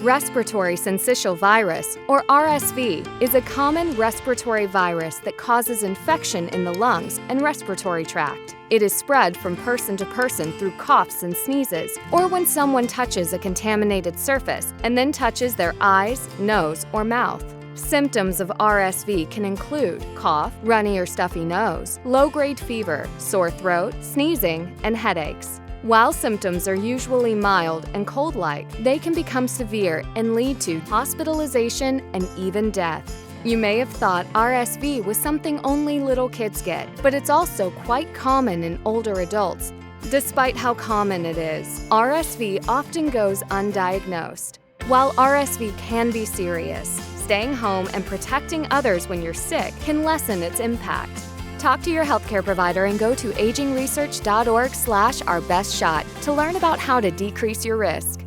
Respiratory Syncytial Virus, or RSV, is a common respiratory virus that causes infection in the lungs and respiratory tract. It is spread from person to person through coughs and sneezes, or when someone touches a contaminated surface and then touches their eyes, nose, or mouth. Symptoms of RSV can include cough, runny or stuffy nose, low-grade fever, sore throat, sneezing, and headaches. While symptoms are usually mild and cold-like, they can become severe and lead to hospitalization and even death. You may have thought RSV was something only little kids get, but it's also quite common in older adults. Despite how common it is, RSV often goes undiagnosed. While RSV can be serious, staying home and protecting others when you're sick can lessen its impact. Talk to your healthcare provider and go to agingresearch.org/ourbestshot to learn about how to decrease your risk.